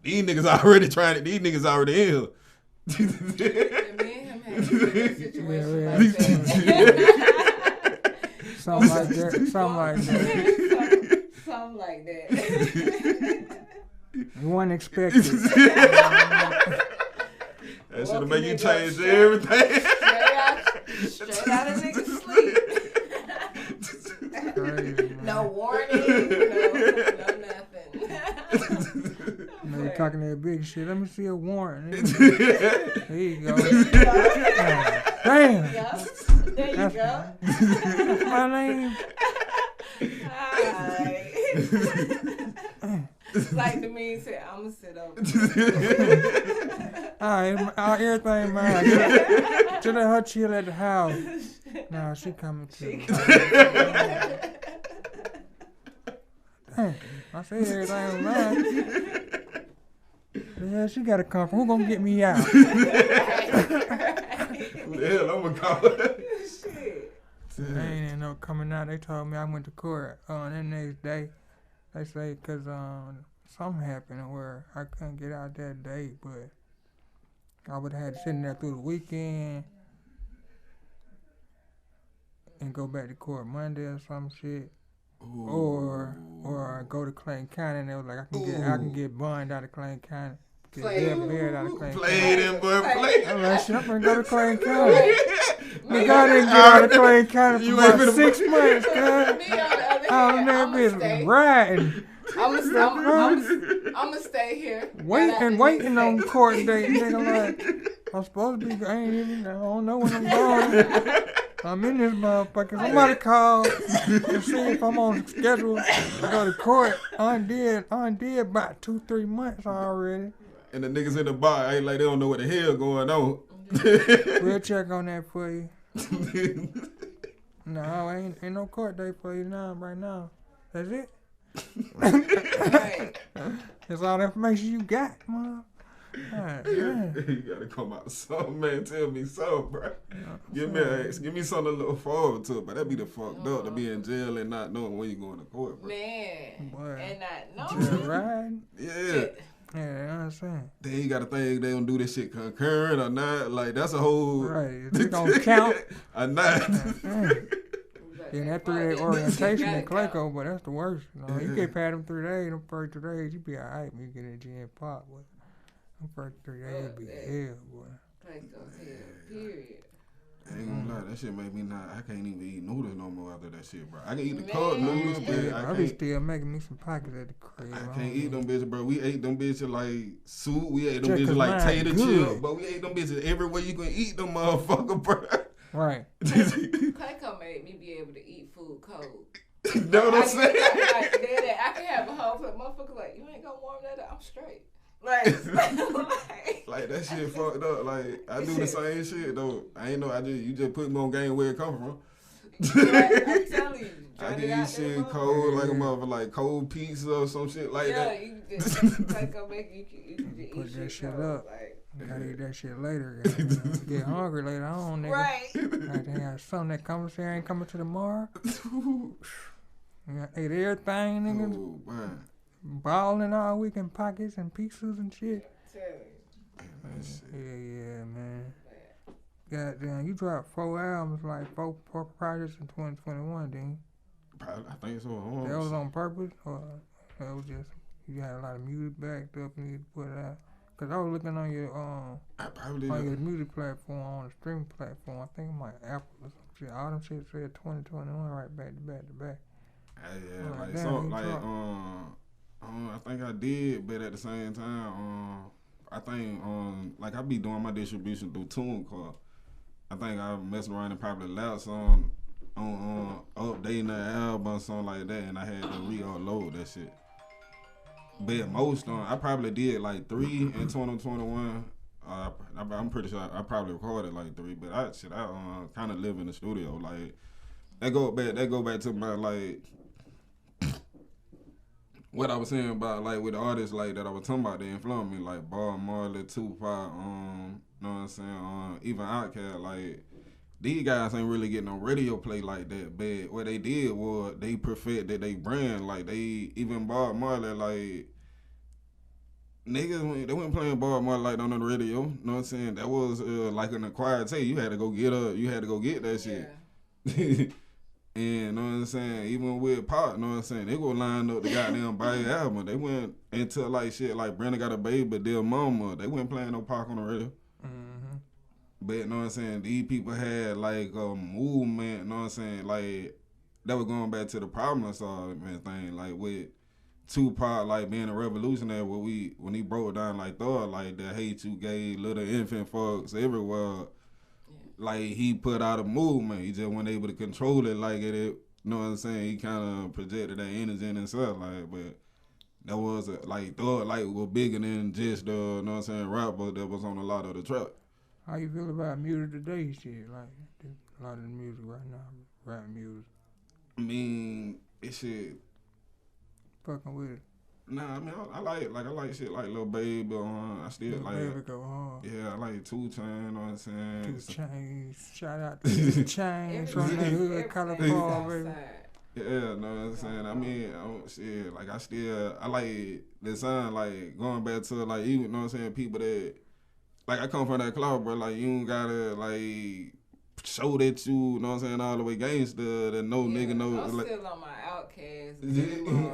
These niggas already trying it. These niggas already in here. Me and him had a situation like that. Something like that. Something like that. You wasn't expected. That should have made you change everything. Straight out of niggas' sleep. No warning, no nothing. You talking that big shit. Let me see a warrant. There you go. Damn. Yep. There you go. That's my name. Alright. Like the meme said, I'ma sit over. Alright, everything mine. Just let her chill at the house. Nah, she coming too. Damn, I said everything mine. Yeah, she gotta come from. Who gonna get me out? Who the hell I'm gonna call her? Shit. They ain't end up coming out. They told me I went to court that next day. They say because something happened where I couldn't get out that day, but I would have had to sit in there through the weekend and go back to court Monday or some shit. Ooh. Or I go to Clayton County and they was like I can get bond out of Clayton County. Get bed out of Clayton County. Play them, boy, play. I'm like, shit, I'm gonna go to Clayton County. Nigga, I didn't get out of Clayton County for about 6 months, cuz. Me on the other hand, I'm that I'ma bitch stay. riding. I'ma stay here. Waiting on court date. Nigga, like, I'm supposed to be, I don't know when I'm going. I'm in this motherfucker. Somebody call and see if I'm on schedule to go to court. I did about 2-3 months already. And the niggas in the bar ain't like they don't know what the hell going on. We'll check on that for you. No, ain't no court date for you now, right now. That's it. Right. That's all the information you got, man. Right, yeah. You gotta come out with something, man. Tell me something, bro. Give me something to look forward to. But that'd be the fucked up to be in jail and not knowing when you're going to court, bro. Man. Boy. And not Just knowing. riding. Yeah. Yeah, I understand. Then you gotta think they don't do this shit concurrent or not. Like that's a whole Right. They gonna count. or not. Yeah, that 3 day orientation in Clayco, but that's the worst. You know, you get past them 3 days, them first 3 days, you be alright when you get in gym pop, but them first 3 days be hell, boy. Clayco here, period. I ain't gonna lie, that shit make me not. I can't even eat noodles no more after that shit, bro. I can eat the cold noodles, but I be still making me some pockets at the crib. I can't eat them bitches, bro. We ate them bitches like soup. We ate them Just bitches like mine tater good. chip, but we ate them bitches everywhere you can eat them motherfucker, bro. Right. Clayco made me be able to eat food cold. Know what I'm saying? I can have a whole plate. Motherfucker, like, you ain't gonna warm that up. I'm straight. Like Like that shit fucked up. Like I do the same shit though. I ain't know. You just put me on game where it come from. I'm telling you. I can eat shit cold like a motherfucker, like cold pizza or some shit like that. Yeah, you just Clayco make you can just Put eat that shit cold, up. like. Gotta eat that shit later. Get hungry later on, nigga. Right. Like, they got something that commissary ain't coming to tomorrow. Ate everything, nigga. Oh man. Balling all week in pockets and pizzas and shit. Man, shit. Yeah, man. Goddamn, you dropped 4 albums, like 4 projects in 2021, didn't you? Probably, I think so. That was on purpose, or that was just you had a lot of music backed up and you put it out? Cause I was looking on your I probably on your music platform, on the streaming platform. I think my Apple or some shit. All them shit said 2021 right back to back to back. yeah, I'm like damn, so, you like drunk. I think I did, but at the same time, I think like I be doing my distribution through TuneCore. I think I messed around and probably lapsed on updating the album or something like that, and I had to re-upload that shit. But most I probably did like 3 in 2021. I'm pretty sure I probably recorded like 3, but I kind of live in the studio. Like that go back to my like what I was saying about like with the artists like that I was talking about, they influenced me like Bob Marley, Tupac, know what I'm saying, even Outkast. Like these guys ain't really getting no radio play like that, but what they did was they perfected they brand. Like they even Bob Marley, like niggas they weren't playing Bob Marley like on the radio. Know what I'm saying? That was like an acquired taste. You had to go get that shit. Yeah. And know what I'm saying? Even with Pop, know what I'm saying? They go line up the goddamn buy album. They went into like shit like Brenda Got a Baby, Dear Mama. They weren't playing no Pac on the radio. Mm-hmm. But you know what I'm saying? These people had like a movement, you know what I'm saying? Like that was going back to the problem solving thing, like with Tupac like being a revolutionary, when he broke down like thought like that hate you gave little infant folks everywhere. Like he put out a movement, he just wasn't able to control it like it. You know what I'm saying? He kind of projected that energy in himself, like, but that was like thought like was bigger than just the, you know what I'm saying, rapper that was on a lot of the track. How you feel about music today? Shit, like a lot of the music right now, rap music. I mean, it shit. Fucking with it. Nah, I mean, I like shit like Lil Baby. I still Lil like. Baby go hard. Yeah, I like 2 Chainz. You know what I'm saying? 2 Chainz. Shout out to 2 Chainz from the hood, California, baby. Yeah, you know what I'm saying? I mean, shit, like I like the sound, like going back to like you know what I'm saying, people that like I come from that cloud, bro. Like you don't gotta like show that you know what I'm saying, all the way gangster, that no nigga know. I'm like, still on my Outkast.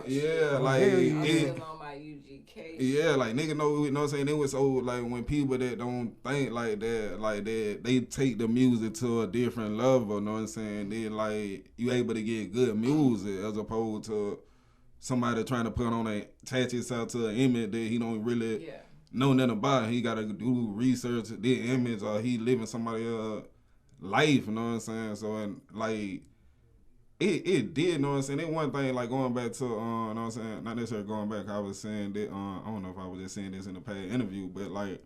Yeah, like I'm still on my UGK. Yeah, like nigga know what I'm saying. It was so like when people that don't think like that, they take the music to a different level. You know what I'm saying? Then like you able to get good music as opposed to somebody trying to put on attach himself to an image that he don't really know nothing about. He gotta do research the image, or he living somebody else's life. You know what I'm saying? So and like. It did, you know what I'm saying? It one thing, like going back to, you know what I'm saying? Not necessarily going back, I was saying that, I don't know if I was just saying this in the past interview, but like,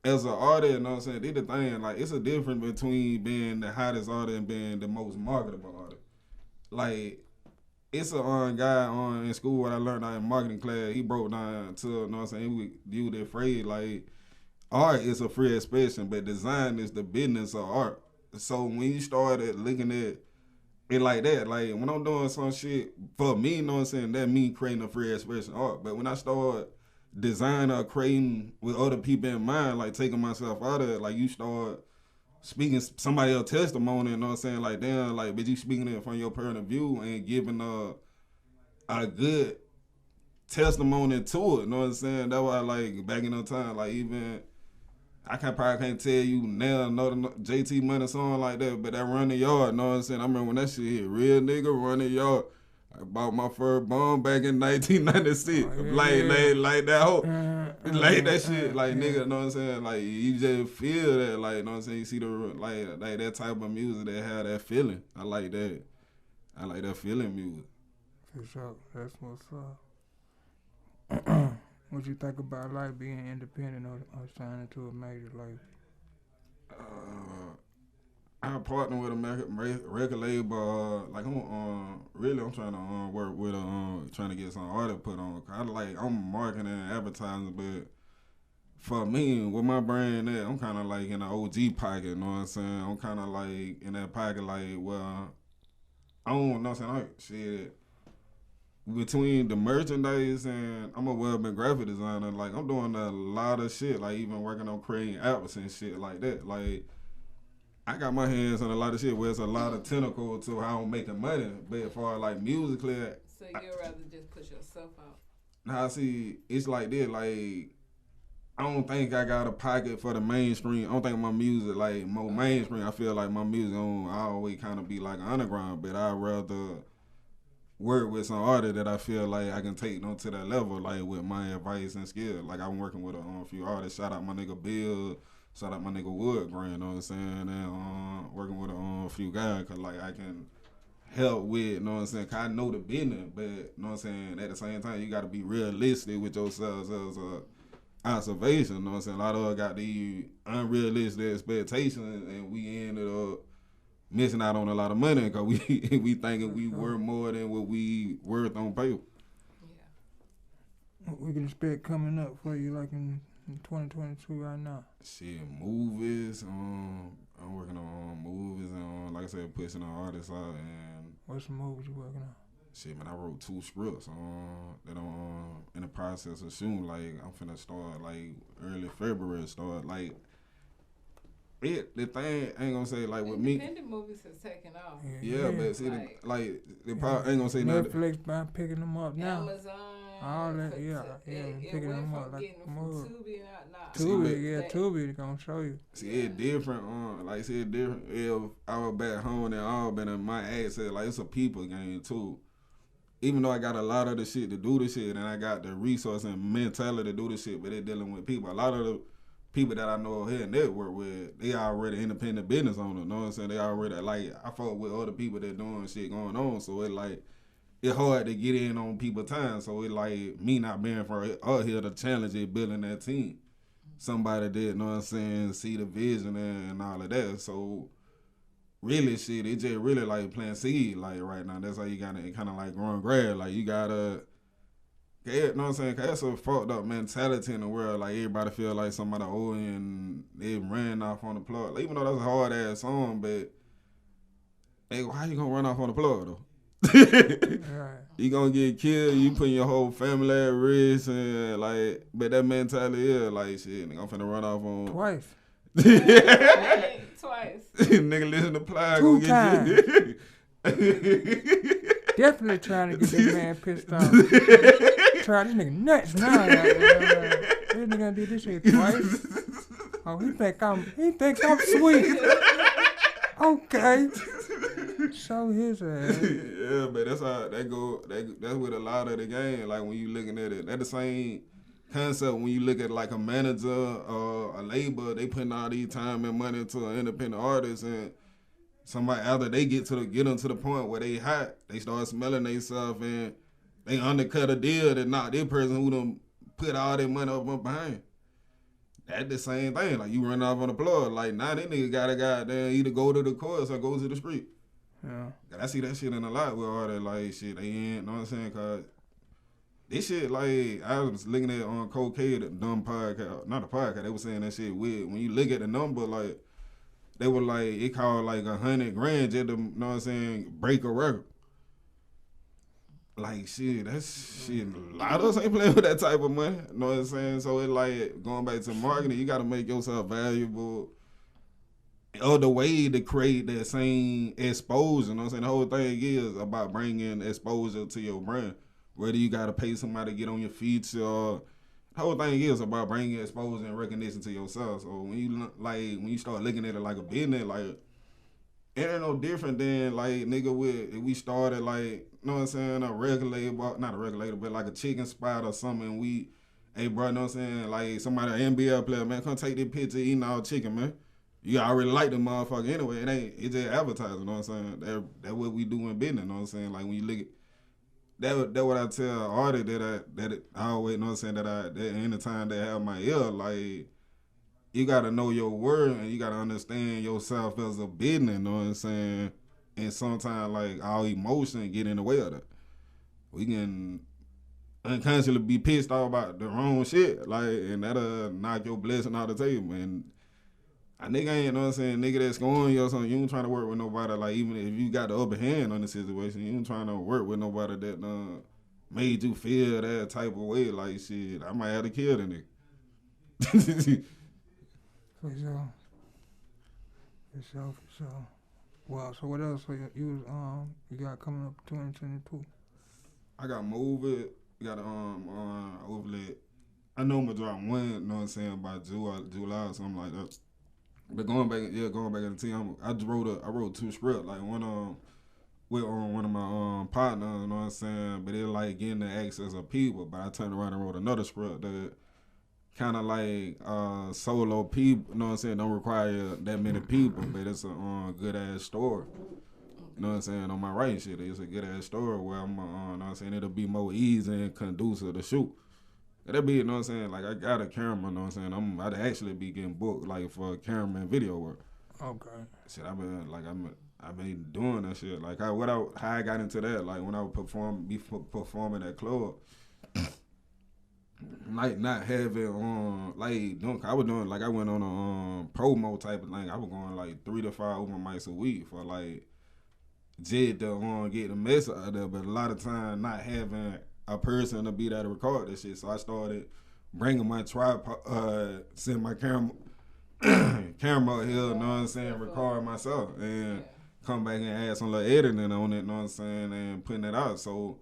as an artist, you know what I'm saying? Did the thing, like, it's a difference between being the hottest artist and being the most marketable artist. Like, it's a guy in school, what I learned out in marketing class, he broke down to, you know what I'm saying? He would view the phrase, like, art is a free expression, but design is the business of art. So when you started looking at it like that, like when I'm doing some shit for me, you know what I'm saying, that mean creating a free expression art. But when I start designing or creating with other people in mind, like taking myself out of it, like you start speaking somebody else's testimony, you know what I'm saying, like damn, like but you speaking it from your point of view and giving a good testimony to it, you know what I'm saying. That's why like back in the time, like even I probably can't tell you now another JT Money song like that, but that Run the Yard, you know what I'm saying? I remember when that shit hit, real nigga Run the Yard. I bought my first bomb back in 1996. Like that whole, like that shit, like nigga, you know what I'm saying? Like you just feel that, like, you know what I'm saying? You see the like that type of music that have that feeling. I like that. I like that feeling music. For sure, that's what's up. What you think about like being independent or signing to a major label? I partner with a record label. Like I'm trying to work with trying to get some artists put on. I'm marketing and advertising, but for me, with my brand, I'm kind of like in the OG pocket. You know what I'm saying? I'm kind of like in that pocket, like well, I don't know what I'm saying. Like shit. Between the merchandise and I'm a web and graphic designer, like I'm doing a lot of shit, like even working on creating apps and shit like that. Like I got my hands on a lot of shit where it's a lot of tentacle to how I'm making money. But as far as like musically, so you'd rather just push yourself out. Now see, it's like this, like I don't think I got a pocket for the mainstream. I don't think my music like more mainstream. I feel like my music I always kind of be like underground, but I'd rather work with some artists that I feel like I can take them to that level, like with my advice and skill. Like I'm working with a few artists. Shout out my nigga Bill. Shout out my nigga Wood Grand. You know what I'm saying? And working with a few guys, cause like I can help with. You know what I'm saying? Cause I know the business, but you know what I'm saying. At the same time, you gotta be realistic with yourself as a observation. You know what I'm saying? A lot of us got these unrealistic expectations, and we ended up missing out on a lot of money because we thinking we worth more than what we worth on paper. What we can expect coming up for you like in 2022 right now? Shit, movies. I'm working on movies and like I said, pushing the artists out. And what's the movies you working on? Shit, man, I wrote 2 scripts that I'm in the process of shooting. Like I'm finna start like early February. Start like. The thing ain't gonna say like with me. Independent movies has taken off. Yeah, but see, they probably ain't gonna say nothing. Netflix by picking them up now. Amazon. All that, picking them up like more. Tubi, Tubi gonna show you. See, it's different. Like, see, it's different. If I was back home in Albany, and my accent, like, it's a people game too. even though I got a lot of the shit to do the shit, and I got the resource and mentality to do the shit, but they're dealing with people. A lot of the people that I know here and network with, they already independent business owners. You know what I'm saying? They already, like, I fuck with other people that doing shit going on, so it like, it's hard to get in on people's time. So it like, me not being from out here, the challenge is building that team. Somebody that, you know what I'm saying, see the vision and all of that. So really shit, it just really like playing seed like right now. That's how you gotta kind of like growing grass. Like you gotta, you know what I'm saying? Cause that's a fucked up mentality in the world. Like everybody feel like somebody owe and they ran off on the plug. Like, even though that's a hard ass song, but hey, how you gonna run off on the plug though? Right. You gonna get killed, you putting your whole family at risk, and like, but that mentality is like, shit, nigga, I'm finna run off on. Twice. Twice. Nigga, listen to Ply, 2 go times. get Definitely trying to get this man pissed off. Try this nigga nuts now. This nigga did this shit twice. Oh, he thinks I'm sweet. Okay. Show his ass. Yeah, but that's how that go. That's with a lot of the game. Like when you looking at it, that's the same concept when you look at like a manager or a label. They putting all these time and money into an independent artist, and somebody after they get them to the point where they hot, they start smelling themselves and they undercut a deal that not this person who done put all their money up behind. That's the same thing. Like you run off on the plug. Like now that nigga gotta goddamn either go to the courts or go to the street. Yeah. I see that shit in a lot with all that like shit. They ain't, know what I'm saying? Cause this shit, like, I was looking at on Cocaine, the dumb podcast, not a podcast, they was saying that shit weird. When you look at the number, like, they were like, it called like $100,000 just to, know what I'm saying, break a record. Like, shit, that's shit. A lot of us ain't playing with that type of money. You know what I'm saying? So it like, going back to marketing, you got to make yourself valuable. Other way to create that same exposure. You know what I'm saying? The whole thing is about bringing exposure to your brand. Whether you got to pay somebody to get on your feature, or the whole thing is about bringing exposure and recognition to yourself. So when you start looking at it like a business, like it ain't no different than like nigga if we started like, you know what I'm saying, not a regulator, but like a chicken spot or something. And we, hey bro, you know what I'm saying, like somebody an NBL player, man, come take this picture eating all chicken, man. You already like the motherfucker anyway. It's just advertising, you know what I'm saying? That's what we do in business, you know what I'm saying? Like when you look at that what I tell artists that I always, you know what I'm saying, that anytime they have my ear, like you gotta know your word and you gotta understand yourself as a business, you know what I'm saying? And sometimes like our emotion get in the way of that. We can unconsciously be pissed off about the wrong shit, like, and that'll knock your blessing out the table. And a nigga ain't, you know what I'm saying, nigga that's going you or something, you ain't trying to work with nobody, like, even if you got the upper hand on the situation, you ain't trying to work with nobody that made you feel that type of way, like, shit, I might have to kill the nigga. For sure. Wow, so what else you got coming up 2022? I got Move It, got Overlet. I know I'm gonna drop one, you know what I'm saying, by July or something like that. But going back in the team, I wrote 2 scripts, like one with one of my partners, you know what I'm saying. But it like getting the access of people. But I turned around and wrote another script that kind of like solo people, you know what I'm saying. Don't require that many people, but it's a good ass story. You know what I'm saying. On my writing shit, it's a good ass story where I'm, you know what I'm saying. It'll be more easy and conducive to shoot. That be, you know what I'm saying, like I got a camera, you know what I'm saying, I'd actually be getting booked like for camera and video work. Okay. Shit, I've been doing that shit. Like how I got into that, like when I would performing at club, like not having I was doing like I went on a promo type of thing. I was going like 3 to 5 open mics a week for like just to get the message out there, but a lot of time not having a person to be there to record this shit. So I started bringing my tripod, send my camera out here, you know what I'm saying, record myself and come back and add some little editing on it, you know what I'm saying, and putting it out. So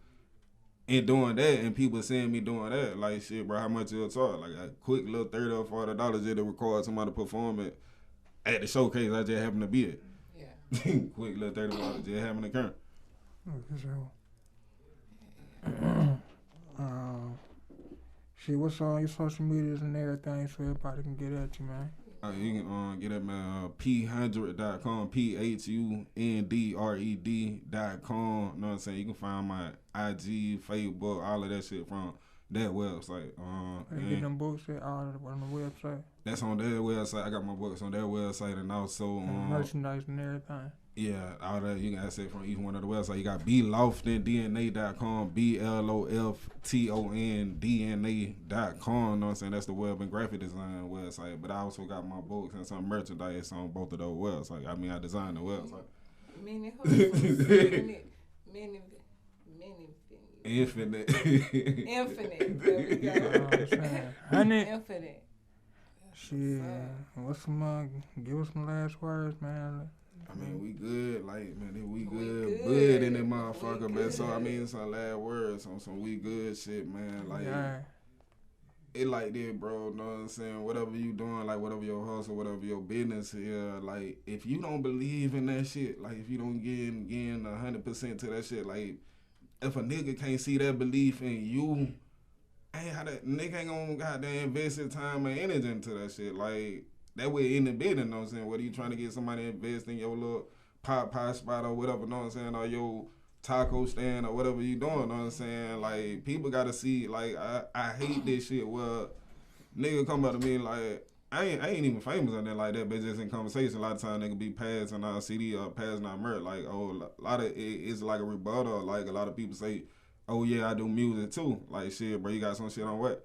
in doing that and people seeing me doing that, like shit, bro, how much it'll talk? Like a quick little $30 or $40 just to record somebody perform it at the showcase I just happened to be at. Yeah. Quick little $30 just having a camera. For sure. Shit, what's on your social medias and everything so everybody can get at you, man? You can get at me PHUNDRED.com, PHUNDRED.com. You know what I'm saying? You can find my IG, Facebook, all of that shit from that website. You get them books all on the website? That's on their website. I got my books on their website and also and merchandise and everything. Yeah, all that you can access from each one of the websites. You got BLoftondNDNA.com, BLOFTONDNA.com. You know what I'm saying? That's the web and graphic design website. But I also got my books and some merchandise on both of those websites. I mean, I designed the website. Infinite. Infinite. There we go. Infinite. Shit. What's some? Give us some last words, man. I mean, we good, like, man, we good. Bud in that motherfucker, man. So, I mean, some last words on some we good shit, man. Like, it like that, bro. Know what I'm saying? Whatever you doing, like, whatever your hustle, whatever your business here, like, if you don't believe in that shit, like, if you don't get 100% to that shit, like, if a nigga can't see that belief in you, nigga ain't gonna goddamn invest his time and energy into that shit. Like, that way in the business, know what I'm saying? Whether you trying to get somebody to invest in your little pot pie spot or whatever, know what I'm saying? Or your taco stand or whatever you doing, know what I'm saying? Like, people gotta see, like, I hate this shit where nigga come up to me like, I ain't even famous on that like that, but just in conversation, a lot of times nigga be passing our CD or passing our merch, like, oh, a lot of it's like a rebuttal, like a lot of people say, oh yeah, I do music too. Like, shit, bro, you got some shit on what?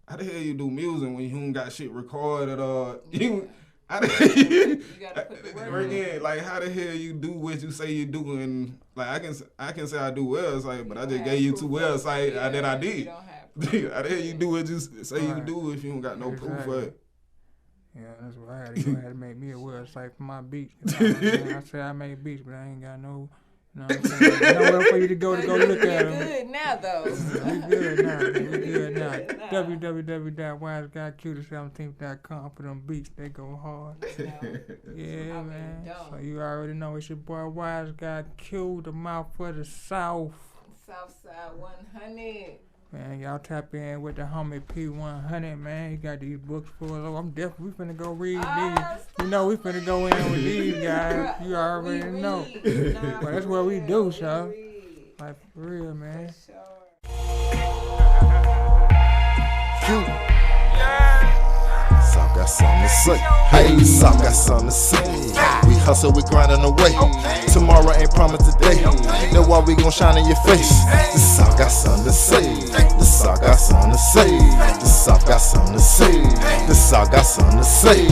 How the hell you do music when you don't got shit recorded or you gotta put the work in. Like, how the hell you do what you say you do? And like, I can say I do website, but I just gave you 2 websites that I did. How the hell you do what you say you do if you don't got no proof for it? Yeah, that's what I had to do. I had to make me a website for my beats. I say I make beats, but I ain't got no. You know what I'm saying? Nowhere for you to go look at them. We're good now, though. We good now. www.wiseguyq17.com for them beats. They go hard. Yeah, man. So you already know it's your boy Wise Guy Q, the mouth for the South. Southside 100. Man, y'all tap in with the homie P100, man. He got these books full of. I'm definitely, we finna go read these. You know, we finna go in with these guys. You already know. But that's what we do, y'all. Like, for real, man. South got something to say. Hey, South got something to say. We hustle, we grinding away. Tomorrow ain't promised today. Know why we gon' shine in your face. The South got something to say. The South got something to say. The South got something to say. The South got something to say.